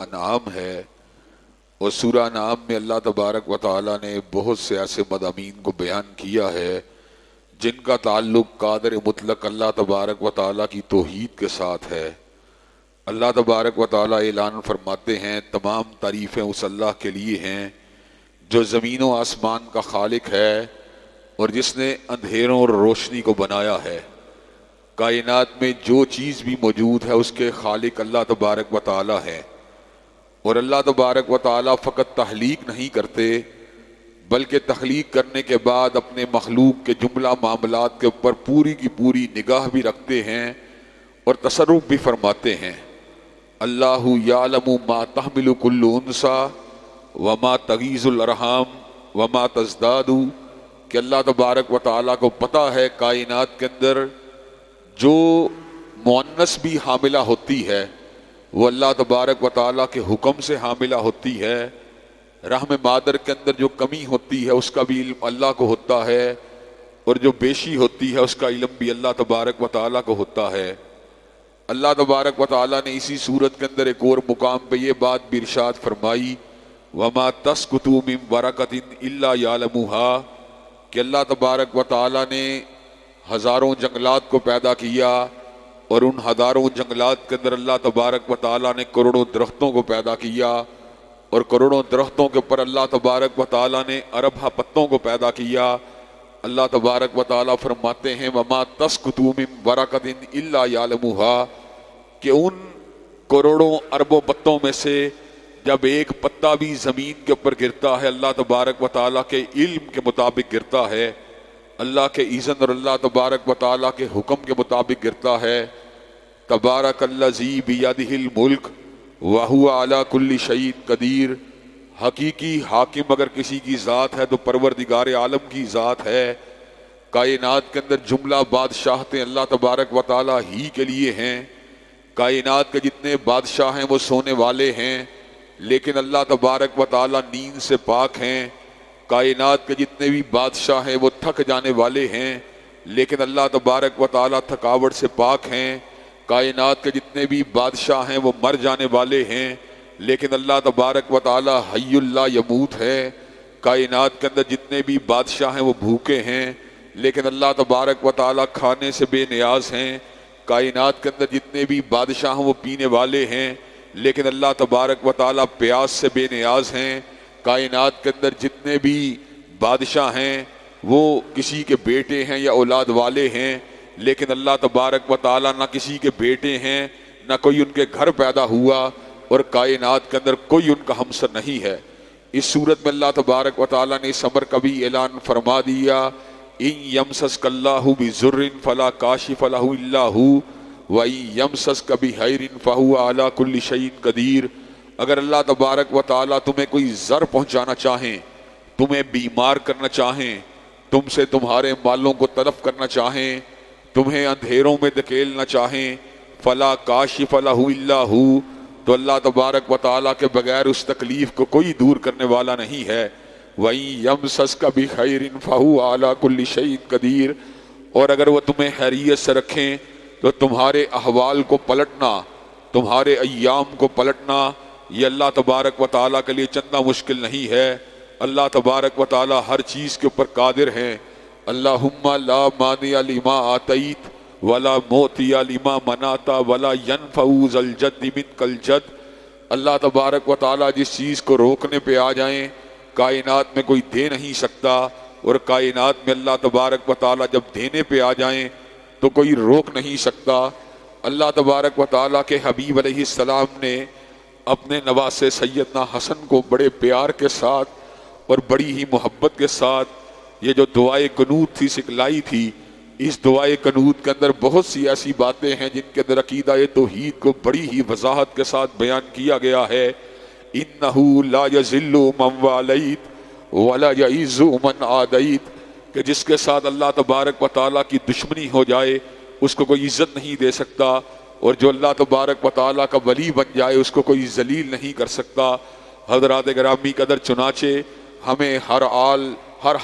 انعام ہے، اور سورہ انعام میں اللہ تبارک و تعالیٰ نے بہت سے ایسے مضامین کو بیان کیا ہے جن کا تعلق قادر مطلق اللہ تبارک و تعالیٰ کی توحید کے ساتھ ہے۔ اللہ تبارک و تعالیٰ اعلان فرماتے ہیں تمام تعریفیں اس اللہ کے لیے ہیں جو زمین و آسمان کا خالق ہے اور جس نے اندھیروں اور روشنی کو بنایا ہے۔ کائنات میں جو چیز بھی موجود ہے اس کے خالق اللہ تبارک و تعالیٰ ہے، اور اللہ تبارک و تعالیٰ فقط تخلیق نہیں کرتے بلکہ تخلیق کرنے کے بعد اپنے مخلوق کے جملہ معاملات کے اوپر پوری کی پوری نگاہ بھی رکھتے ہیں اور تصرف بھی فرماتے ہیں۔ اللہ یعلم ما تحمل کل انثی وما تغیض الارحام وما تزداد، کہ اللہ تبارک و تعالیٰ کو پتہ ہے کائنات کے اندر جو مؤنث بھی حاملہ ہوتی ہے وہ اللہ تبارک و تعالیٰ کے حکم سے حاملہ ہوتی ہے۔ رحم مادر کے اندر جو کمی ہوتی ہے اس کا بھی علم اللہ کو ہوتا ہے، اور جو بیشی ہوتی ہے اس کا علم بھی اللہ تبارک و تعالیٰ کو ہوتا ہے۔ اللہ تبارک و تعالیٰ نے اسی صورت کے اندر ایک اور مقام پہ یہ بات بھی ارشاد فرمائی وَمَا تَسْقُطُ مِن وَرَقَةٍ إِلَّا يَعْلَمُهَا، کہ اللہ تبارک و تعالیٰ نے ہزاروں جنگلات کو پیدا کیا، اور ان ہزاروں جنگلات کے اندر اللہ تبارک و تعالیٰ نے کروڑوں درختوں کو پیدا کیا، اور کروڑوں درختوں کے اوپر اللہ تبارک و تعالیٰ نے ارب پتوں کو پیدا کیا۔ اللہ تبارک و تعالیٰ فرماتے ہیں وَمَا تَسْقُطُ مِن وَرَقَةٍ إِلَّا يَعْلَمُهَا، کہ ان کروڑوں اربوں پتوں میں سے جب ایک پتا بھی زمین کے اوپر گرتا ہے اللہ تبارک و تعالیٰ کے علم کے مطابق گرتا ہے، اللہ کے اذن اور اللہ تبارک و تعالیٰ کے حکم کے مطابق گرتا ہے۔ تبارک الذی بیدہ الملک وہو علی کل شیء قدیر، حقیقی حاکم اگر کسی کی ذات ہے تو پروردگار عالم کی ذات ہے۔ کائنات کے اندر جملہ بادشاہتیں اللہ تبارک و تعالیٰ ہی کے لیے ہیں۔ کائنات کے جتنے بادشاہ ہیں وہ سونے والے ہیں، لیکن اللہ تبارک و تعالیٰ نیند سے پاک ہیں۔ کائنات کے جتنے بھی بادشاہ ہیں وہ تھک جانے والے ہیں، لیکن اللہ تبارک و تعالیٰ تھکاوٹ سے پاک ہیں۔ کائنات کے جتنے بھی بادشاہ ہیں وہ مر جانے والے ہیں، لیکن اللہ تبارک و تعالیٰ حی لا یموت ہے۔ کائنات کے اندر جتنے بھی بادشاہ ہیں وہ بھوکے ہیں، لیکن اللہ تبارک و تعالیٰ کھانے سے بے نیاز ہیں۔ کائنات کے اندر جتنے بھی بادشاہ ہیں وہ پینے والے ہیں، لیکن اللہ تبارک و تعالیٰ پیاس سے بے نیاز ہیں۔ کائنات کے اندر جتنے بھی بادشاہ ہیں وہ کسی کے بیٹے ہیں یا اولاد والے ہیں، لیکن اللہ تبارک و تعالیٰ نہ کسی کے بیٹے ہیں نہ کوئی ان کے گھر پیدا ہوا، اور کائنات کے اندر کوئی ان کا ہمسر نہیں ہے۔ اس صورت میں اللہ تبارک و تعالیٰ نے اس امر کا بھی اعلان فرما دیا ان یمسسک اللہ بضر فلا کاشف لہ الا ہو وَإِن يَمْسَسْكَ بِخَيْرٍ فَهُوَ عَلَى كُلِّ شَيْءٍ قَدِيرٌ، اگر اللہ تبارک و تعالیٰ تمہیں کوئی ضر پہنچانا چاہیں، تمہیں بیمار کرنا چاہیں، تم سے تمہارے مالوں کو تلف کرنا چاہیں، تمہیں اندھیروں میں دھکیلنا چاہیں، فلا کاشف لہ الا ہو، تو اللہ تبارک و تعالیٰ کے بغیر اس تکلیف کو کوئی دور کرنے والا نہیں ہے۔ وَإِن يَمْسَسْكَ بِخَيْرٍ فَهُوَ عَلَى كُلِّ شَيْءٍ قَدِيرٌ، اور اگر وہ تمہیں خیریت سے رکھیں تو تمہارے احوال کو پلٹنا، تمہارے ایام کو پلٹنا یہ اللہ تبارک و تعالیٰ کے لیے چندہ مشکل نہیں ہے۔ اللہ تبارک و تعالیٰ ہر چیز کے اوپر قادر ہیں۔ اللہم لا مانع لما آتیت ولا معطی لما منعت ولا ینفع ذا الجد منک الجد، اللہ تبارک و تعالیٰ جس چیز کو روکنے پہ آ جائیں کائنات میں کوئی دے نہیں سکتا، اور کائنات میں اللہ تبارک و تعالیٰ جب دینے پہ آ جائیں تو کوئی روک نہیں سکتا۔ اللہ تبارک و تعالیٰ کے حبیب علیہ السلام نے اپنے نواسے سیدنا حسن کو بڑے پیار کے ساتھ اور بڑی ہی محبت کے ساتھ یہ جو دعائے قنوت تھی سکھلائی تھی۔ اس دعائے قنوت کے اندر بہت سی ایسی باتیں ہیں جن کے اندر عقیدہ توحید کو بڑی ہی وضاحت کے ساتھ بیان کیا گیا ہے۔ انہ لا یذل من والیت ولا یعز من عادیت، کہ جس کے ساتھ اللہ تبارک و تعالیٰ کی دشمنی ہو جائے اس کو کوئی عزت نہیں دے سکتا، اور جو اللہ تبارک و تعالیٰ کا ولی بن جائے اس کو کوئی ذلیل نہیں کر سکتا۔ حضرات گرامی قدر، چنانچہ ہمیں ہر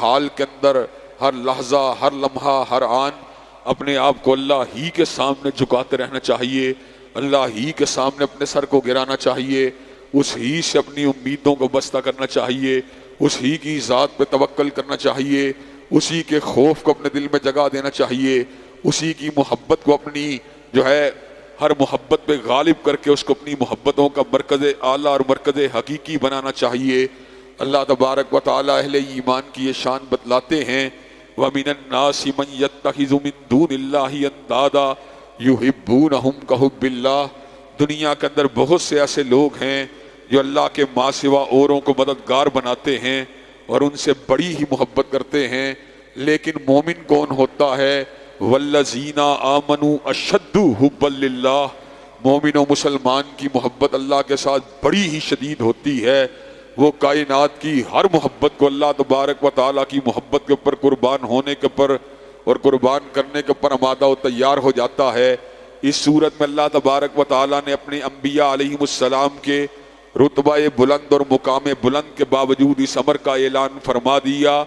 حال کے اندر، ہر لحظہ، ہر لمحہ، ہر آن اپنے آپ کو اللہ ہی کے سامنے جھکاتے رہنا چاہیے، اللہ ہی کے سامنے اپنے سر کو گرانا چاہیے، اس ہی سے اپنی امیدوں کو بستہ کرنا چاہیے، اس ہی کی ذات پہ توکل کرنا چاہیے، اسی کے خوف کو اپنے دل میں جگہ دینا چاہیے، اسی کی محبت کو اپنی جو ہے ہر محبت پہ غالب کر کے اس کو اپنی محبتوں کا مرکز اعلیٰ اور مرکز حقیقی بنانا چاہیے۔ اللہ تبارک و تعالی اہل ایمان کی یہ شان بتلاتے ہیں، وَمِنَ النَّاسِ مَن يَتَّخِذُ مِن دُونِ اللَّهِ أَندَادًا يُحِبُّونَهُمْ كَحُبِّ اللَّهِ۔ دنیا کے اندر بہت سے ایسے لوگ ہیں جو اللہ کے ماں سوا اوروں کو مددگار بناتے ہیں اور ان سے بڑی ہی محبت کرتے ہیں، لیکن مومن کون ہوتا ہے؟ وَالَّذِينَ آمَنُوا أَشَدُّ حُبًّا لِلَّهِ۔ مومن و مسلمان کی محبت اللہ کے ساتھ بڑی ہی شدید ہوتی ہے، وہ کائنات کی ہر محبت کو اللہ تبارک و تعالیٰ کی محبت کے اوپر قربان ہونے کے اوپر اور قربان کرنے کے اوپر آمادہ و تیار ہو جاتا ہے۔ اس صورت میں اللہ تبارک و تعالیٰ نے اپنے انبیاء علیہم السلام کے رتبہ بلند اور مقام بلند کے باوجود اس امر کا اعلان فرما دیا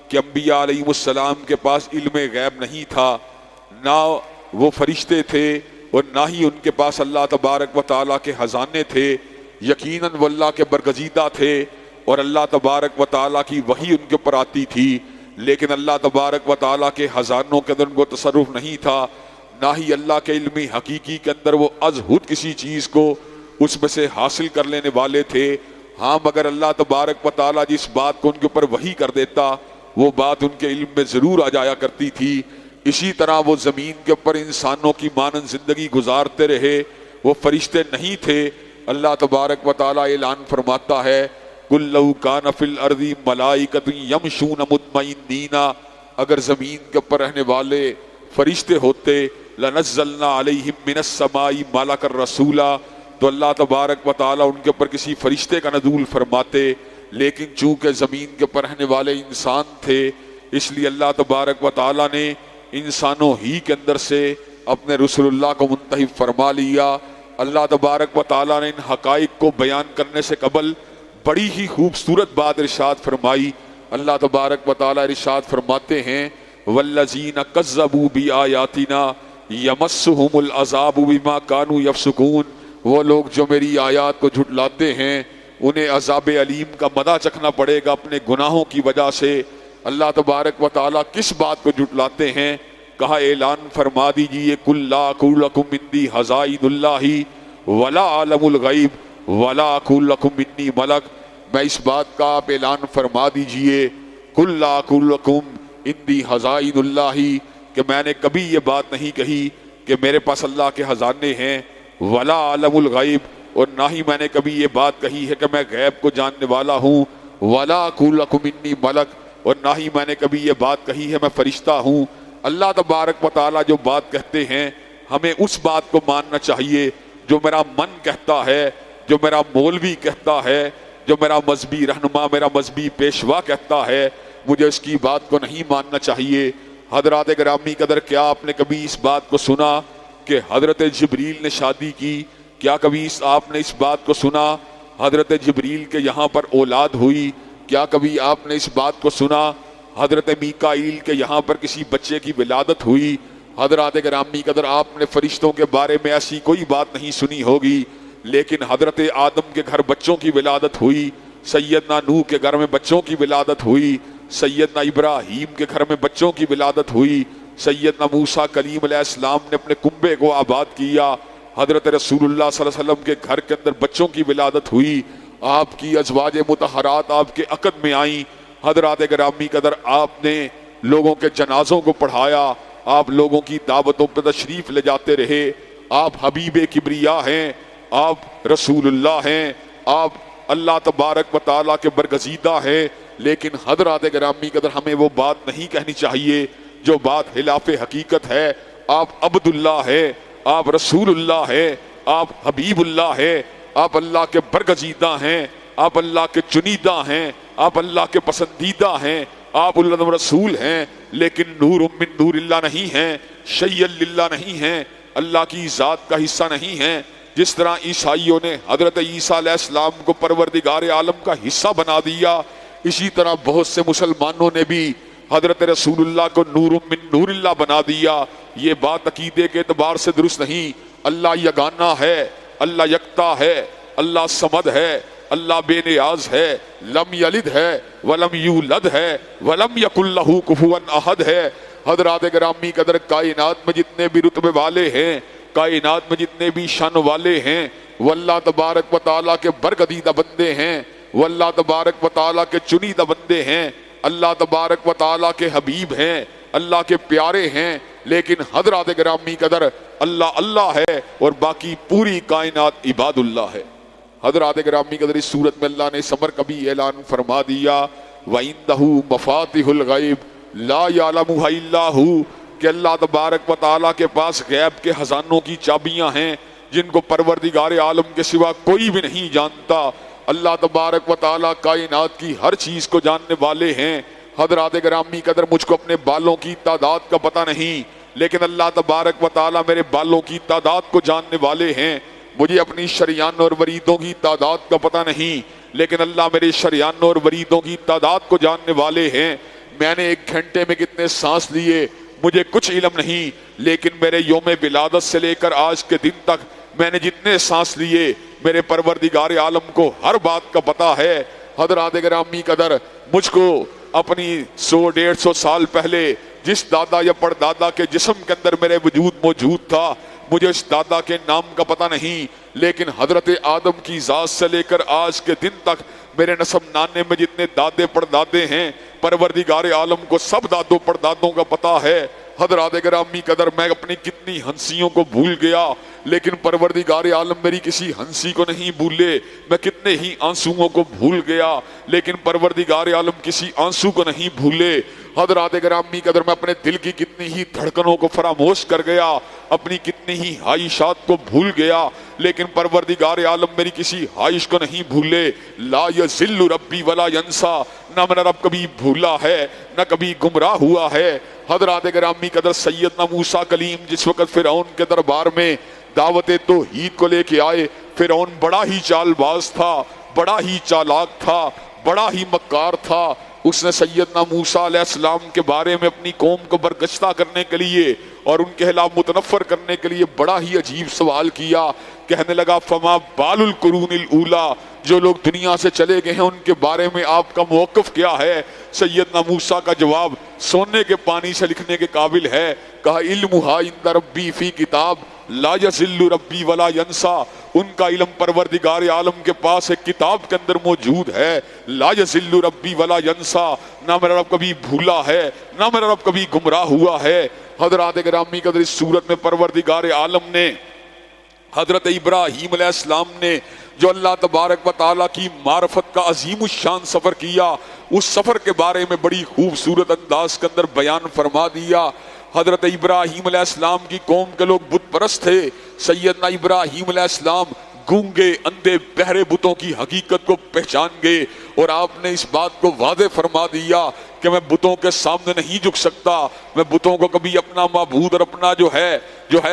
کہ انبیاء علیہم السلام کے پاس علم غیب نہیں تھا، نہ وہ فرشتے تھے اور نہ ہی ان کے پاس اللہ تبارک و تعالیٰ کے خزانے تھے، یقیناً وہ اللہ کے برگزیدہ تھے اور اللہ تبارک و تعالیٰ کی وحی ان کے اوپر آتی تھی، لیکن اللہ تبارک و تعالیٰ کے خزانوں کے اندر ان کو تصرف نہیں تھا، نہ ہی اللہ کے علم حقیقی کے اندر وہ از خود کسی چیز کو اس میں سے حاصل کر لینے والے تھے۔ ہاں مگر اللہ تبارک و تعالیٰ جس بات کو ان کے اوپر وحی کر دیتا وہ بات ان کے علم میں ضرور آ جایا کرتی تھی۔ اسی طرح وہ زمین کے اوپر انسانوں کی مانند زندگی گزارتے رہے، وہ فرشتے نہیں تھے۔ اللہ تبارک و تعالیٰ اعلان فرماتا ہے قُل لَوْ كَانَ فِي الْأَرْضِ مَلَائِكَةٌ يَمْشُونَ مُطْمَئِنِّينَ، اگر زمین کے اوپر رہنے والے فرشتے ہوتے لَنَزَّلْنَا عَلَيْهِم مِّنَ السَّمَاءِ مَلَكًا رَسُولًا، تو اللہ تبارک و تعالیٰ ان کے اوپر کسی فرشتے کا نزول فرماتے، لیکن چونکہ زمین کے اوپر رہنے والے انسان تھے اس لیے اللہ تبارک و تعالیٰ نے انسانوں ہی کے اندر سے اپنے رسول اللہ کو منتخب فرما لیا۔ اللہ تبارک و تعالیٰ نے ان حقائق کو بیان کرنے سے قبل بڑی ہی خوبصورت بات ارشاد فرمائی۔ اللہ تبارک و تعالیٰ ارشاد فرماتے ہیں وَالَّذِينَ كَذَّبُوا بِآيَاتِنَا يَمَسُّهُمُ الْعَذَابُ بِمَا كَانُوا يَفْسُقُونَ، وہ لوگ جو میری آیات کو جھٹلاتے ہیں انہیں عذاب علیم کا مزہ چکھنا پڑے گا اپنے گناہوں کی وجہ سے۔ اللہ تبارک و تعالیٰ کس بات کو جھٹلاتے ہیں؟ کہا اعلان فرما دیجئے قُل لَا أَقُولُ لَكُمْ عِندِي خَزَائِنُ اللَّهِ وَلَا أَعْلَمُ الْغَيْبَ وَلَا أَقُولُ لَكُمْ إِنِّي مَلَكٌ، میں اس بات کا آپ اعلان فرما دیجئے قُل لَا أَقُولُ لَكُمْ عِندِي خَزَائِنُ اللَّهِ، کہ میں نے کبھی یہ بات نہیں کہی کہ میرے پاس اللہ کے خزانے ہیں، وَلَا أَعْلَمُ الْغَيْبَ، اور نہ ہی میں نے کبھی یہ بات کہی ہے کہ میں غیب کو جاننے والا ہوں، وَلَا أَقُولُ لَكُمْ إِنِّي مَلَكٌ، اور نہ ہی میں نے کبھی یہ بات کہی ہے میں فرشتہ ہوں۔ اللہ تبارک و تعالیٰ جو بات کہتے ہیں ہمیں اس بات کو ماننا چاہیے جو میرا من کہتا ہے، جو میرا مولوی کہتا ہے، جو میرا مذہبی رہنما، میرا مذہبی پیشوا کہتا ہے، مجھے اس کی بات کو نہیں ماننا چاہیے۔ حضرات گرامی قدر، کیا آپ نے کبھی اس بات کو سنا کہ حضرت جبریل نے شادی کی؟ کیا کبھی آپ نے اس بات کو سنا حضرت جبریل کے یہاں پر اولاد ہوئی؟ کیا کبھی آپ نے اس بات کو سنا حضرت میکائیل کے یہاں پر کسی بچے کی ولادت ہوئی؟ حضرات گرامی قدر، آپ نے فرشتوں کے بارے میں ایسی کوئی بات نہیں سنی ہوگی، لیکن حضرت آدم کے گھر بچوں کی ولادت ہوئی، سیدنا نوح کے گھر میں بچوں کی ولادت ہوئی، سیدنا ابراہیم کے گھر میں بچوں کی ولادت ہوئی، سیدنا موسیٰ کلیم علیہ السلام نے اپنے کنبے کو آباد کیا، حضرت رسول اللہ صلی اللہ علیہ وسلم کے گھر کے اندر بچوں کی ولادت ہوئی، آپ کی ازواج مطہرات آپ کے عقد میں آئیں۔ حضرات گرامی قدر، آپ نے لوگوں کے جنازوں کو پڑھایا، آپ لوگوں کی دعوتوں پہ تشریف لے جاتے رہے، آپ حبیب کبریا ہیں، آپ رسول اللہ ہیں، آپ اللہ تبارک و تعالیٰ کے برگزیدہ ہیں، لیکن حضرات گرامی قدر ہمیں وہ بات نہیں کہنی چاہیے جو بات خلاف حقیقت ہے۔ آپ عبداللہ ہے، آپ رسول اللہ ہے، آپ حبیب اللہ ہے، آپ اللہ کے برگزیدہ ہیں، آپ اللہ کے چنیدہ ہیں، آپ اللہ کے پسندیدہ ہیں، آپ اللہ رسول ہیں، لیکن نور من نور اللہ نہیں ہیں، شیء للہ نہیں ہیں، اللہ کی ذات کا حصہ نہیں ہیں۔ جس طرح عیسائیوں نے حضرت عیسیٰ علیہ السلام کو پروردگار عالم کا حصہ بنا دیا، اسی طرح بہت سے مسلمانوں نے بھی حضرت رسول اللہ کو نور من نور اللہ بنا دیا۔ یہ بات عقیدے کے اعتبار سے درست نہیں۔ اللہ یگانہ ہے، اللہ یکتا ہے، اللہ صمد ہے، اللہ بے نیاز ہے، لم یلد ہے ولم یولد ہے ولم یکن لہ کفوا احد ہے۔ حضرات گرامی قدر، کائنات میں جتنے بھی رتبے والے ہیں، کائنات میں جتنے بھی شان والے ہیں، وہ اللہ تبارک و تعالیٰ کے برگزیدہ بندے ہیں، وہ اللہ تبارک و تعالیٰ کے چنیدہ بندے ہیں، اللہ تبارک و تعالیٰ کے حبیب ہیں، اللہ کے پیارے ہیں۔ لیکن حضرات گرامی قدر، اللہ اللہ ہے اور باقی پوری کائنات عباد اللہ ہے۔ حضرات گرامی قدر، اس صورت میں اللہ نے صبر کا بھی اعلان فرما دیا، وَعِندَهُ مَفَاتِحُ الْغَيْبِ لَا يَعْلَمُهَا إِلَّا هُوَ، کہ اللہ تبارک و تعالیٰ کے پاس غیب کے خزانوں کی چابیاں ہیں جن کو پروردگار عالم کے سوا کوئی بھی نہیں جانتا۔ اللہ تبارک و تعالیٰ کائنات کی ہر چیز کو جاننے والے ہیں۔ حضرات گرامی قدر، مجھ کو اپنے بالوں کی تعداد کا پتہ نہیں، لیکن اللہ تبارک و تعالیٰ میرے بالوں کی تعداد کو جاننے والے ہیں۔ مجھے اپنی شریانوں اور وریدوں کی تعداد کا پتہ نہیں، لیکن اللہ میرے شریانوں اور وریدوں کی تعداد کو جاننے والے ہیں۔ میں نے ایک گھنٹے میں کتنے سانس لیے مجھے کچھ علم نہیں، لیکن میرے یوم ولادت سے لے کر آج کے دن تک میں نے جتنے سانس لیے میرے پروردگار عالم کو ہر بات کا پتہ ہے۔ حضرات گرامی قدر، مجھ کو اپنی 100-150 سال پہلے جس دادا یا پردادا کے جسم کے اندر میرے وجود موجود تھا، مجھے اس دادا کے نام کا پتہ نہیں، لیکن حضرت آدم کی ذات سے لے کر آج کے دن تک میرے نسب نانے میں جتنے دادے پردادے ہیں، پروردگار عالم کو سب دادوں پردادوں کا پتہ ہے۔ حضرات گرامی قدر، میں اپنی کتنی ہنسیوں کو بھول گیا، لیکن پروردگار عالم میری کسی ہنسی کو نہیں بھولے۔ میں کتنے ہی آنسوؤں کو بھول گیا، لیکن پروردگار عالم کسی آنسو کو نہیں بھولے۔ حضرات گرامی قدر، میں اپنے دل کی کتنی ہی دھڑکنوں کو فراموش کر گیا، اپنی کتنی ہی خواہشات کو بھول گیا، لیکن پروردگار عالم میری کسی خواہش کو نہیں بھولے۔ لا یضل ربی ولا ینسا، نہ میرا رب کبھی بھولا ہے نہ کبھی گمراہ ہوا ہے۔ حضرات گرامی قدر، سیدنا موسیٰ کلیم جس وقت فرعون کے دربار میں دعوت توحید کو لے کے آئے، فرعون بڑا ہی چال باز تھا، بڑا ہی چالاک تھا، بڑا ہی مکار تھا۔ اس نے سیدنا موسیٰ علیہ السلام کے بارے میں اپنی قوم کو برگشتہ کرنے کے لیے اور ان کے خلاف متنفر کرنے کے لیے بڑا ہی عجیب سوال کیا۔ کہنے لگا، فما بال القرون الاولیٰ، جو لوگ دنیا سے چلے گئے ہیں ان کے بارے میں آپ کا موقف کیا ہے؟ سیدنا موسیٰ کا جواب سونے کے پانی سے لکھنے کے قابل ہے۔ کہا، علمھا عند ربی فی کتاب لا یضل ربی ولا ینسا، ان کا علم پروردگار عالم کے پاس ایک کتاب کے اندر موجود ہے۔ لا یضل ربی ولا ینسا، نہ میرا رب کبھی بھولا ہے نہ میرا رب کبھی گمراہ ہوا ہے۔ حضرات گرامی قدر، اس صورت میں پروردگار عالم نے حضرت ابراہیم علیہ السلام نے جو اللہ تبارک و تعالیٰ کی معرفت کا عظیم الشان سفر کیا، اس سفر کے بارے میں بڑی خوبصورت انداز کے اندر بیان فرما دیا۔ حضرت ابراہیم علیہ السلام کی قوم کے لوگ بت پرست تھے۔ سیدنا ابراہیم علیہ السلام گونگے اندھے بہرے بتوں کی حقیقت کو پہچان گئے، اور آپ نے اس بات کو واضح فرما دیا کہ میں بتوں کے سامنے نہیں جھک سکتا، میں بتوں کو کبھی اپنا معبود اور اپنا جو ہے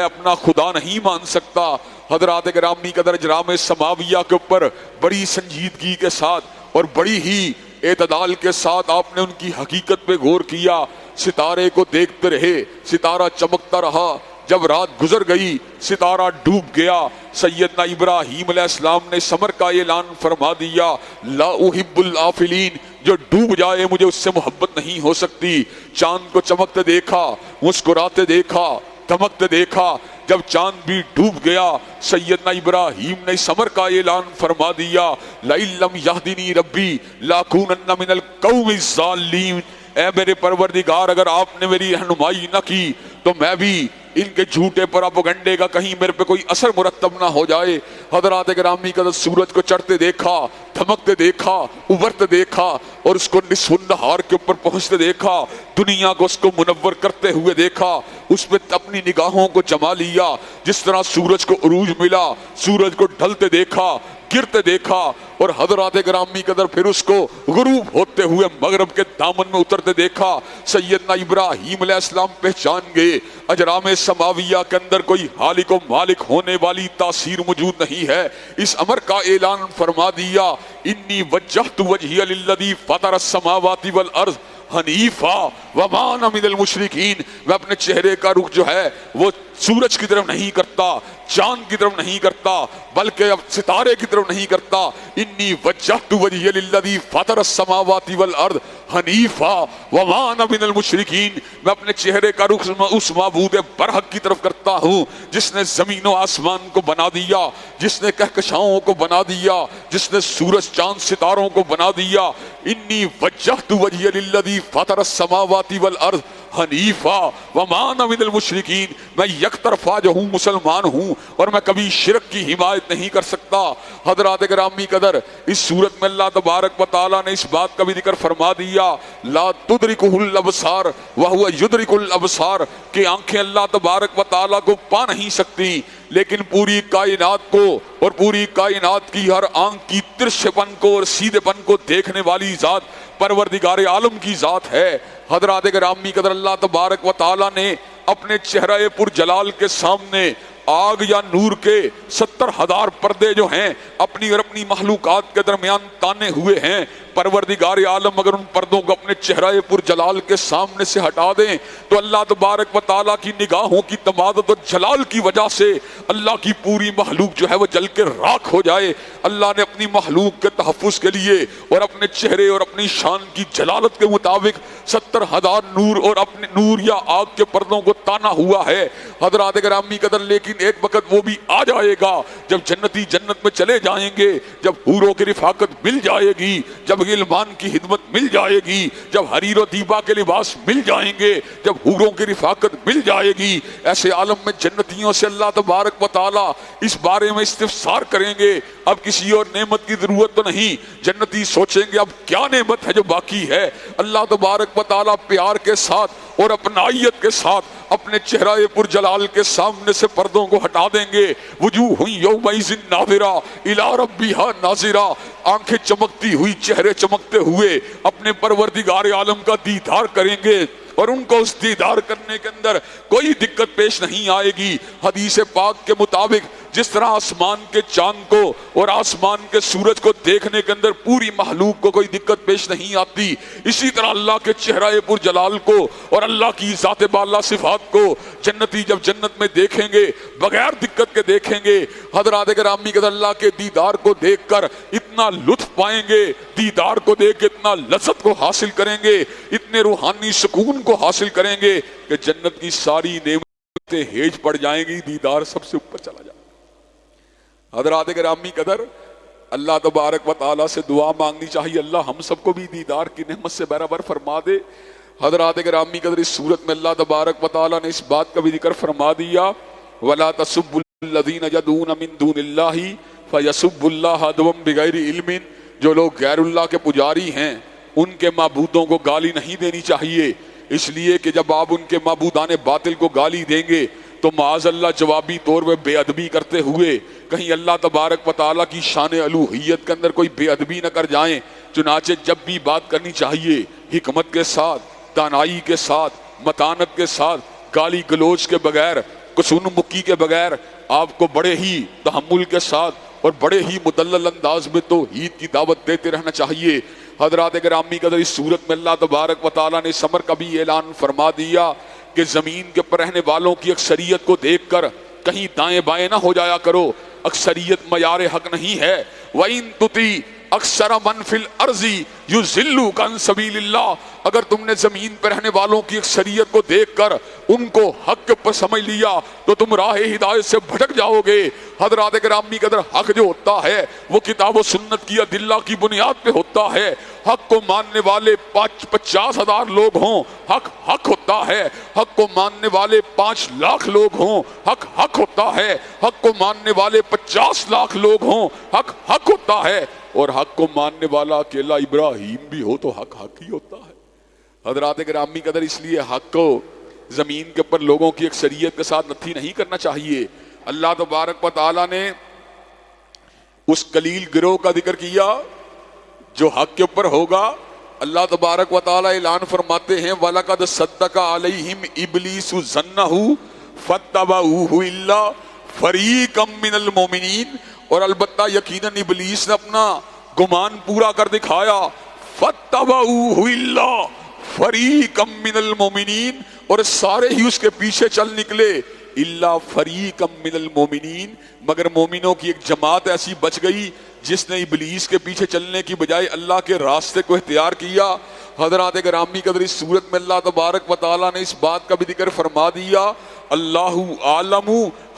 اپنا خدا نہیں مان سکتا۔ حضرات گرامی قدر، اجرام سماویہ کے اوپر بڑی سنجیدگی کے ساتھ اور بڑی ہی اعتدال کے ساتھ آپ نے ان کی حقیقت پہ غور کیا۔ ستارے کو دیکھتے رہے، ستارہ چمکتا رہا، جب رات گزر گئی ستارہ ڈوب گیا۔ سیدنا ابراہیم علیہ السلام نے سمر کا اعلان فرما دیا، لا احب الآفلین، جو ڈوب جائے مجھے اس سے محبت نہیں ہو سکتی۔ چاند کو چمکتے دیکھا، مسکراتے دیکھا، دمکتے دیکھا، جب چاند بھی ڈوب گیا سیدنا ابراہیم نے سمر کا اعلان فرما دیا، لئن لم یہدنی ربی لاکونن من القوم الضالین، اے میرے پروردگار، اگر آپ نے میری رہنمائی نہ کی تو میں بھی ان کے جھوٹے پراپیگنڈے کا کہیں میرے پہ کوئی اثر مرتب نہ ہو جائے۔ حضرات گرامی قدر، سورج کو چڑھتے دیکھا، دھمکتے دیکھا، ابھرتے دیکھا، اور اس کو نصف النہار کے اوپر پہنچتے دیکھا، دنیا کو اس کو منور کرتے ہوئے دیکھا، اس پہ اپنی نگاہوں کو جما لیا۔ جس طرح سورج کو عروج ملا، سورج کو ڈھلتے دیکھا، گرتے دیکھا، اور حضرات گرامی قدر پھر اس کو غروب ہوتے ہوئے مغرب کے دامن میں اترتے دیکھا۔ سیدنا ابراہیم علیہ السلام پہچان گئے، اجرام سماویہ کے اندر کوئی خالق و مالک ہونے والی تاثیر موجود نہیں ہے۔ اس امر کا اعلان فرما دیا، انی وجہت وجہی للذی فطر السماوات والارض حنیفا وما انا من المشرکین، میں اپنے چہرے کا رخ جو ہے وہ سورج کی طرف نہیں کرتا، چاند کی طرف نہیں کرتا بلکہ اب ستارے کی طرف نہیں کرتا. انی وجہت وجہی للذی فطر السماوات والارض حنیفا وما انا من المشرکین. میں اپنے چہرے کا رخ اس معبود برحق کی طرف کرتا ہوں جس نے زمین و آسمان کو بنا دیا, جس نے کہکشاؤں کو بنا دیا, جس نے سورج چاند ستاروں کو بنا دیا. انی وجہت وجہی للذی فطر السماوات والارض حنیفا وما انا من المشرکین. میں یک طرفہ جو ہوں مسلمان ہوں اور میں کبھی شرک کی حمایت نہیں کر سکتا. حضرات گرامی قدر, اس صورت میں اللہ تبارک و تعالیٰ نے اس بات کا بھی ذکر فرما دیا لا تدرکہ الابصار وہو یدرک الابصار, کہ آنکھیں اللہ تبارک و تعالیٰ کو پا نہیں سکتی لیکن پوری کائنات کو اور پوری کائنات کی ہر آنکھ کی ترچھے پن کو اور سیدھے پن کو دیکھنے والی ذات پروردگار عالم کی ذات ہے. حضرات گرامی قدر, اللہ تبارک و تعالیٰ نے اپنے چہرہ پر جلال کے سامنے آگ یا نور کے 70,000 پردے جو ہیں اپنی اور اپنی مخلوقات کے درمیان تانے ہوئے ہیں. پروردگار عالم اگر ان پردوں کو اپنے چہرہ پر جلال کے سامنے سے ہٹا دیں تو اللہ تبارک و تعالیٰ کی نگاہوں کی تمادت و جلال کی وجہ سے اللہ کی پوری مخلوق جو ہے وہ جل کے راکھ ہو جائے. اللہ نے اپنی مخلوق کے تحفظ کے لیے اور اپنے چہرے اور اپنی شان کی جلالت کے مطابق 70,000 نور اور اپنے نور یا آگ کے پردوں کو تانا ہوا ہے. حضرات گرامی قدر, لیکن ایک وقت وہ بھی آ جائے گا جب جنتی جنت میں چلے جائیں گے, جب حوروں کی رفاقت مل جائے گی, جب غلمان کی خدمت مل جائے گی, جب حریر و دیبا کے لباس مل جائیں گے, جب حوروں کی رفاقت مل جائے گی. ایسے عالم میں جنتیوں سے اللہ تبارک و تعالی اس بارے میں استفسار کریں گے اب کسی اور نعمت کی ضرورت تو نہیں. جنتی سوچیں گے اب کیا نعمت ہے جو باقی ہے. اللہ تبارک و تعالی پیار کے ساتھ اور اپنائیت کے ساتھ اپنے چہرہ پر جلال کے سامنے سے پردوں کو ہٹا دیں گے. وجوہ یومئذ ناظرہ الی ربہا ناظرہ, آنکھیں چمکتی ہوئی, چہرے چمکتے ہوئے اپنے پروردگار عالم کا دیدار کریں گے اور ان کو اس دیدار کرنے کے اندر کوئی دقت پیش نہیں آئے گی. حدیث پاک کے مطابق جس طرح آسمان کے چاند کو اور آسمان کے سورج کو دیکھنے کے اندر پوری مخلوق کو کوئی دقت پیش نہیں آتی, اسی طرح اللہ کے چہرہ پر جلال کو اور اللہ کی ذات بالا صفات کو جنتی جب جنت میں دیکھیں گے بغیر دقت کے دیکھیں گے. حضرات گرامی قدر, اللہ کے دیدار کو دیکھ کر اتنا لطف پائیں گے, دیدار کو دیکھ کے اتنا لذت کو حاصل کریں گے, اتنے روحانی سکون کو حاصل کریں گے کہ جنت کی ساری نعمتیں ہیج پڑ جائیں گی, دیدار سب سے اوپر چلا جائے. حضرات گرامی قدر, اللہ تبارک و تعالیٰ سے دعا مانگنی چاہیے اللہ ہم سب کو بھی دیدار کی نعمت سے برابر فرما دے. حضرات گرامی قدر, اس صورت میں اللہ تبارک و تعالیٰ نے اس بات کا بھی ذکر فرما دیا وَلَا تَسُبُّوا الَّذِينَ يَدْعُونَ مِن دُونِ اللَّهِ فَيَسُبُّوا اللَّهَ عَدْوًا بِغَيْرِ عِلْمٍ. جو لوگ غیر اللہ کے پجاری ہیں ان کے معبودوں کو گالی نہیں دینی چاہیے, اس لیے کہ جب آپ ان کے معبودان باطل کو گالی دیں گے تو معاذ اللہ جوابی طور پہ بے ادبی کرتے ہوئے کہیں اللہ تبارک و تعالیٰ کی شان الوہیت کے اندر کوئی بے ادبی نہ کر جائیں. چنانچہ جب بھی بات کرنی چاہیے حکمت کے ساتھ, دانائی کے ساتھ, متانت کے ساتھ, گالی گلوچ کے بغیر, کسون مکی کے بغیر آپ کو بڑے ہی تحمل کے ساتھ اور بڑے ہی مدلل انداز میں توحید کی دعوت دیتے رہنا چاہیے. حضرات گرامی قدر, اس صورت میں اللہ تبارک و تعالیٰ نے اس امر کا بھی اعلان فرما دیا کہ زمین کے پر رہنے والوں کی اکثریت کو دیکھ کر کہیں دائیں بائیں نہ ہو جایا کرو. اکثریت معیار حق نہیں ہے. وَإِن تُطِعْ أَكْثَرَ مَنْ فِي الْأَرْضِ يُضِلُّوكَ عَنْ سَبِيلِ اللَّهِ, اگر تم نے زمین پر رہنے والوں کی اکثریت کو دیکھ کر ان کو حق پر سمجھ لیا تو تم راہ ہدایت سے بھٹک جاؤ گے. حضرات گرامی قدر, حق جو ہوتا ہے وہ کتاب و سنت کی ادلہ کی بنیاد پہ ہوتا ہے. حق کو ماننے والے 50,000 لوگ ہوں حق حق ہوتا ہے, حق کو ماننے والے 5 لاکھ لوگ ہوں حق حق ہوتا ہے, حق کو ماننے والے 50 لاکھ لوگ ہوں حق حق ہوتا ہے, اور حق کو ماننے والا اکیلا ابراہیم بھی ہو تو حق حق ہی ہوتا ہے. حضرات گرامی قدر, اس لیے حق کو زمین کے اوپر لوگوں کی اکثریت کے ساتھ نتھی نہیں کرنا چاہیے. اللہ تبارک و تعالیٰ نے اس قلیل گروہ کا ذکر کیا جو حق کے اوپر ہوگا. اللہ تبارک و تعالیٰ اعلان فرماتے ہیں وَلَقَدْ صَدَّقَ عَلَيْهِمْ إِبْلِيسُ ظَنَّهُ فَاتَّبَعُوهُ إِلَّا فَرِيقًا مِّنَ الْمُؤْمِنِينَ, اور البتہ یقیناً ابلیس نے اپنا گمان پورا کر دکھایا. فَاتَّبَعُوهُ إِلَّا فَرِيقًا مِّنَ الْمُؤْمِنِينَ, اور سارے ہی اس کے پیچھے چل نکلے الا فریقا من المومنین، مگر مومنوں کی ایک جماعت ایسی بچ گئی جس نے ابلیس کے پیچھے چلنے کی بجائے اللہ کے راستے کو اختیار کیا۔ حضرات گرامی قدر، اس صورت میں اللہ تبارک و تعالیٰ نے اس بات کا بھی ذکر فرما دیا، اللہ عالم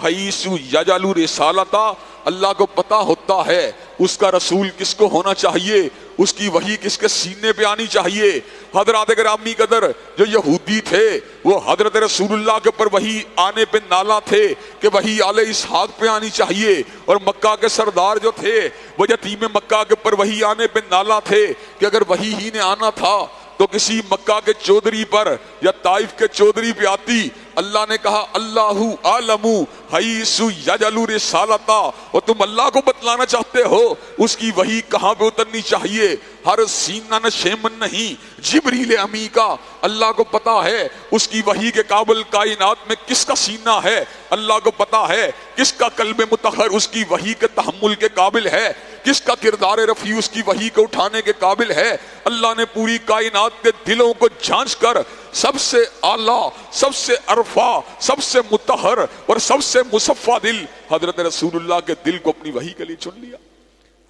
حیث یجعل رسالتا، اللہ کو پتہ ہوتا ہے اس کا رسول کس کو ہونا چاہیے، اس کی وحی کس کے سینے پہ آنی چاہیے۔ حضرات گرامی قدر، جو یہودی تھے وہ حضرت رسول اللہ کے اوپر وحی آنے پہ نالا تھے کہ وحی آل اسحاق پہ آنی چاہیے، اور مکہ کے سردار جو تھے وہ یتیم مکہ کے اوپر وحی آنے پہ نالا تھے کہ اگر وحی ہی نے آنا تھا تو کسی مکہ کے چودھری پر یا طائف کے چودھری پہ آتی۔ اللہ نے کہا اللہ عالم حیث یجعل رسالتا، اور تم اللہ کو بتلانا چاہتے ہو اس کی وحی کہاں پہ اترنی چاہیے، ہر سینہ نشیمن نہیں، جبریل امی کا اللہ کو پتا ہے اس کی وحی کے قابل کائنات میں کس کا سینہ ہے، اللہ کو پتا ہے کس کا قلب مطہر اس کی وحی کے تحمل کے قابل ہے، کس کا کردار رفیع اس کی وحی کو اٹھانے کے قابل ہے۔ اللہ نے پوری کائنات کے دلوں کو جھانچ کر سب سے اعلیٰ، سب سے عرفا، سب سے مطہر اور سب سے مصفا دل حضرت رسول اللہ کے دل کو اپنی وحی کے لیے چن لیا۔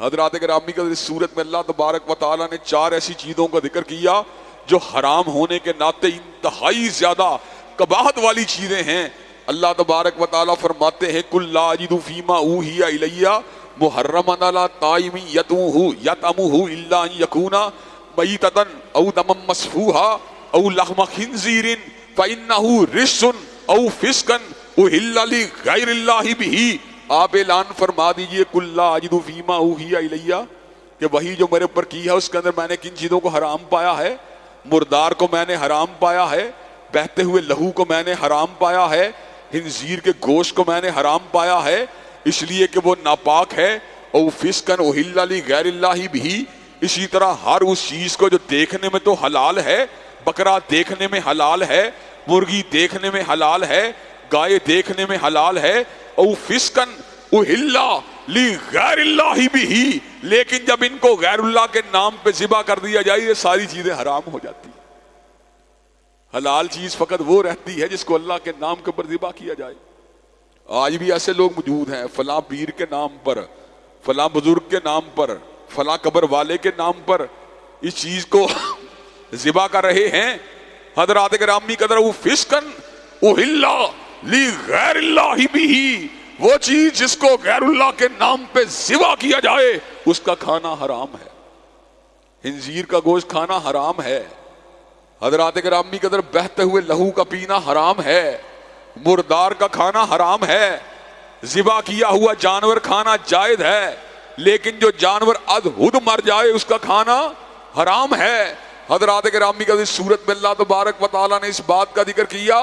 حضرات گرامی کا اس صورت میں اللہ تبارک و تعالیٰ نے 4 ایسی چیزوں کا ذکر کیا جو حرام ہونے کے ناطے انتہائی زیادہ قباحت والی چیزیں ہیں۔ اللہ تبارک و تعالیٰ فرماتے ہیں قل لا اجد فیما اوحی الی محرما علی طاعم یطعمہ الا ان یکون میتۃ او دما مسفوحا او لحم خنزیر فانہ رجس او فسقا اہل لغیر اللہ بہ۔ آپ اعلان فرما دیجئے قل لا اجد فیما اوحی الی، کہ وہی جو میرے اوپر کی ہے اس کے اندر میں نے کن چیزوں کو حرام پایا ہے، مردار کو میں نے حرام پایا ہے، بہتے ہوئے لہو کو میں نے حرام پایا ہے، خنزیر کے گوشت کو میں نے حرام پایا ہے اس لیے کہ وہ ناپاک ہے، او فسقن اہل لغیر اللہ بہ۔ اسی طرح ہر اس چیز کو جو دیکھنے میں تو حلال ہے، بکرا دیکھنے میں حلال ہے، مرغی دیکھنے میں حلال ہے، گائے دیکھنے میں حلال ہے، او فسقن اہل لغیر اللہ بہ، لیکن جب ان کو غیر اللہ کے نام پہ ذبح کر دیا جائے یہ ساری چیزیں حرام ہو جاتی ہیں۔ حلال چیز فقط وہ رہتی ہے جس کو اللہ کے نام کے اوپر ذبح کیا جائے۔ آج بھی ایسے لوگ موجود ہیں فلاں پیر کے نام پر، فلاں بزرگ کے نام پر، فلاں قبر والے کے نام پر اس چیز کو ذبح کر رہے ہیں۔ حضرات گرامی قدر، وہ فسقن اہل لغیر اللہ بہ، وہ چیز جس کو غیر اللہ کے نام پہ ذبح کیا جائے اس کا کھانا حرام ہے۔ خنزیر کا گوشت کھانا حرام ہے۔ حضرات گرامی قدر، بہتے ہوئے لہو کا پینا حرام ہے، مردار کا کھانا حرام ہے، ذبح کیا ہوا جانور کھانا جائز ہے، لیکن جو جانور ادھود مر جائے اس کا کھانا حرام ہے۔ حضرات گرامی قدر، اس صورت میں اللہ تبارک و تعالیٰ نے اس بات کا ذکر کیا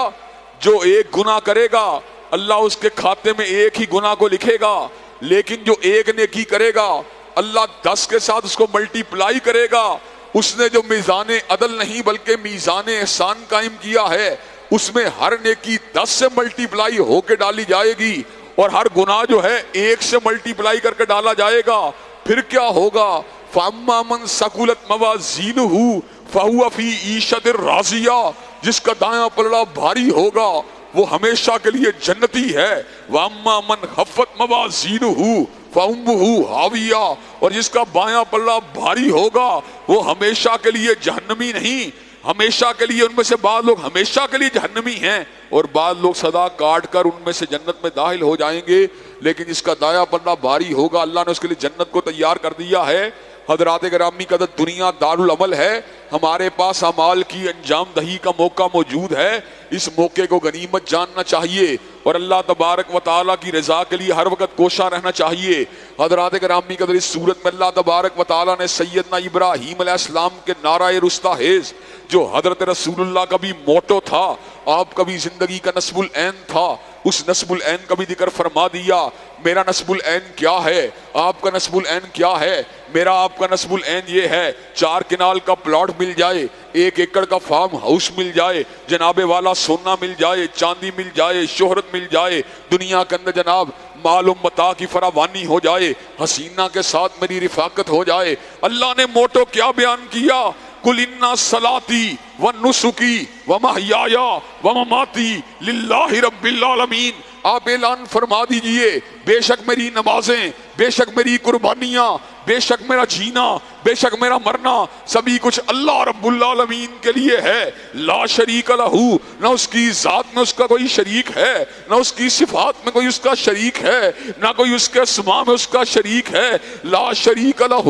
جو ایک گناہ کرے گا اللہ اس کے کھاتے میں ایک ہی گناہ کو لکھے گا، لیکن جو ایک نیکی کرے گا اللہ 10 کے ساتھ اس کو ملٹی پلائی کرے گا۔ اس نے جو میزان عدل نہیں بلکہ میزان احسان قائم کیا ہے اس میں ہر نیکی 10 سے ملٹی پلائی ہو کے ڈالی جائے گی، اور ہر گناہ جو ہے 1 سے ملٹی پلائی کر کے ڈالا جائے گا۔ پھر کیا ہوگا؟ فَأَمَّا مَنْ ثَقُلَتْ مَوَازِينُهُ فَهُوَ فِي عِيشَةٍ رَاضِيَةٍ، جس کا دایاں پلڑا بھاری ہوگا وہ ہمیشہ کے لیے جنتی ہے۔ وَأَمَّا مَنْ خَفَّتْ مَوَازِينُهُ فَأُمُّهُ هَاوِيَةٌ، اور جس کا بایاں پلڑا بھاری ہوگا وہ ہمیشہ کے لیے جہنمی نہیں، ہمیشہ کے لیے، ان میں سے بعض لوگ ہمیشہ کے لیے جہنمی ہیں اور بعض لوگ صدا کاٹ کر ان میں سے جنت میں داخل ہو جائیں گے، لیکن جس کا دایاں پلڑا بھاری ہوگا اللہ نے اس کے لیے جنت کو تیار کر دیا ہے۔ حضرات گرامی قدر، دنیا دارالعمل ہے، ہمارے پاس اعمال کی انجام دہی کا موقع موجود ہے، اس موقع کو غنیمت جاننا چاہیے اور اللہ تبارک و تعالیٰ کی رضا کے لیے ہر وقت کوشاں رہنا چاہیے۔ حضرات گرامی قدر، اس صورت میں اللہ تبارک و تعالیٰ نے سیدنا ابراہیم علیہ السلام کے نعرہ رستاخیز، جو حضرت رسول اللہ کا بھی موٹو تھا، آپ کا بھی زندگی کا نصب العین تھا، اس نصب العین کا بھی ذکر فرما دیا۔ میرا نصب العین کیا ہے، آپ کا نصب العین کیا ہے؟ میرا آپ کا نصب العین یہ ہے 4 کنال کا پلاٹ مل جائے، 1 ایکڑ کا فارم ہاؤس مل جائے، جناب والا سونا مل جائے، چاندی مل جائے، شہرت مل جائے، دنیا کے اندر جناب مال و متاع کی فراوانی ہو جائے، حسینہ کے ساتھ میری رفاقت ہو جائے۔ اللہ نے موٹو کیا بیان کیا؟ قل ان صلاتی و نسکی و محیایا و مماتی للہ رب العالمین، آپ اعلان فرما دیجئے بے شک میری نمازیں، بے شک میری قربانیاں، بے شک میرا جینا، بے شک میرا مرنا سبھی کچھ اللہ رب العالمین کے لیے ہے، لا شریک لہ، نہ اس کی ذات میں اس کا کوئی شریک ہے، نہ اس کی صفات میں کوئی اس کا شریک ہے، نہ کوئی اس کے اسماء میں اس کا شریک ہے، لا شریک لہ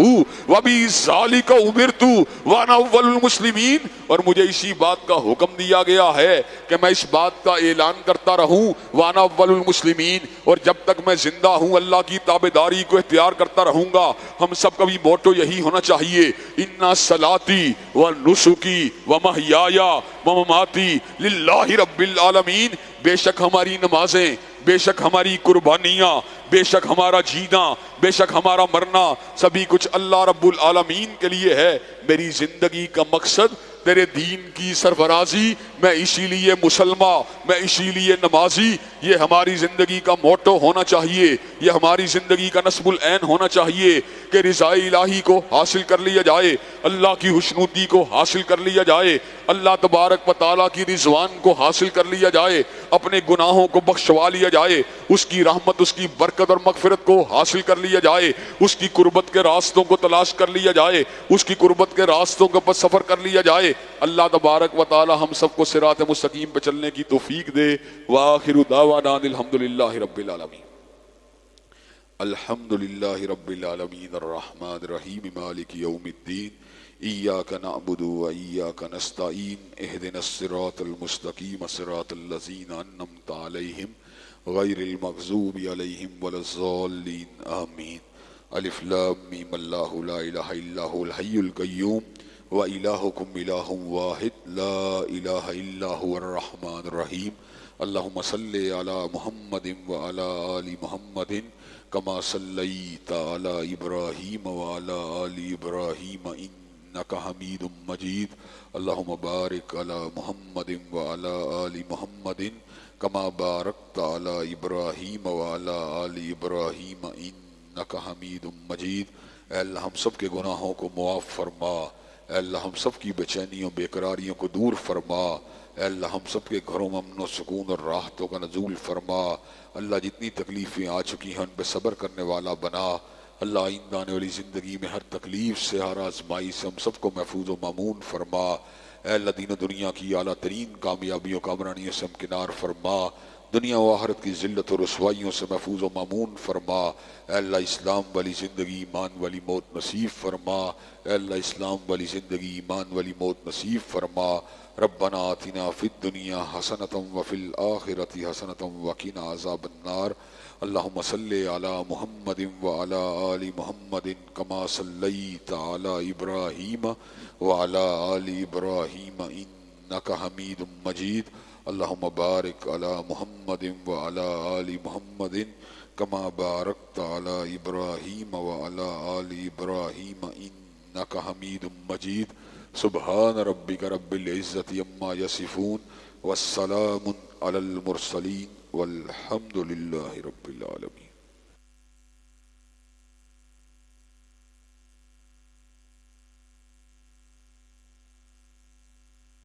وبذالک امرت وانا اول المسلمین، اور مجھے اسی بات کا حکم دیا گیا ہے کہ میں اس بات کا اعلان کرتا رہوں، وانا اول المسلمین، اور جب تک میں زندہ ہوں اللہ کی تابعداری کو اختیار کرتا رہوں گا۔ ہم سب کا بھی موٹو یہی ہونا چاہیے، انا صلاتی و نسکی و محیایا و مماتی للہ رب العالمین، بے شک ہماری نمازیں، بے شک ہماری قربانیاں، بے شک ہمارا جینا، بے شک ہمارا مرنا سبھی کچھ اللہ رب العالمین کے لیے ہے۔ میری زندگی کا مقصد تیرے دین کی سرفرازی، میں اسی لیے مسلمان، میں اسی لیے نمازی، یہ ہماری زندگی کا موٹو ہونا چاہیے، یہ ہماری زندگی کا نصب العین ہونا چاہیے کہ رضائے الہی کو حاصل کر لیا جائے، اللہ کی خوشنودی کو حاصل کر لیا جائے، اللہ تبارک و تعالیٰ کی رضوان کو حاصل کر لیا جائے، اپنے گناہوں کو بخشوا لیا جائے، اس کی رحمت، اس کی برکت اور مغفرت کو حاصل کر لیا جائے، اس کی قربت کے راستوں کو تلاش کر لیا جائے، اس کی قربت کے راستوں کے پر سفر کر لیا جائے۔ اللہ تبارک و تعالی ہم سب کو صراط مستقیم پہ چلنے کی توفیق دے۔ وآخر دعوانا الحمدللہ رب العالمین۔ الحمدللہ رب العالمین الرحمن الرحیم مالک یوم الدین، ایاک نعبد و ایاک نستعین، اہدنا الصراط المستقیم صراط الذین انعمت علیہم غیر المغضوب علیہم ولا الضالین آمین۔ الف لام میم اللہ لا الہ الا هو الحی القیوم وإلہکم الہ واحد لا الہ الا هو الرحمن الرحیم۔ اللہم صلی علی محمد وعلی آل محمد کما صلیت علی ابراہیم وعلی آل ابراہیم انک حمید مجید۔ اللہم بارک علی محمد وعلی آل محمد کما بارکت علی ابراہیم وعلی آل ابراہیم انک حمید مجید۔ اے اللہ ہم سب کے گناہوں کو معاف فرما، اے اللہ ہم سب کی بے چینیوں بے قراریوں کو دور فرما، اے اللہ ہم سب کے گھروں میں امن و سکون اور راحتوں کا نزول فرما۔ اللہ جتنی تکلیفیں آ چکی ہیں ان پہ صبر کرنے والا بنا۔ اللہ آئندہ آنے والی زندگی میں ہر تکلیف سے، ہر آزمائی سے ہم سب کو محفوظ و مامون فرما۔ اے اللہ دین و دنیا کی اعلیٰ ترین کامیابیوں کامرانیوں سے ہمکنار فرما، دنیا و آخرت کی ذلت و رسوائیوں سے محفوظ و مامون فرما۔ اے اللہ اسلام والی زندگی، ایمان والی موت نصیب فرما۔ اے اللہ اسلام والی زندگی، ایمان والی موت نصیب فرما۔ ربنا آتنا فی الدنیا حسنۃ وفی الآخرۃ حسنۃ وقنا عذاب النار۔ اللہم صلی علی محمد وعلی آل محمد کما صلیت علی ابراہیم وعلی آل ابراہیم انک حمید مجید۔ اللہم بارک علی محمد وعلی آل محمد کما بارکت علی ابراہیم وعلی آل ابراہیم انک حمید مجید۔ سبحان ربک رب العزت عما یصفون والسلام علی المرسلین والحمد للہ رب العالمین۔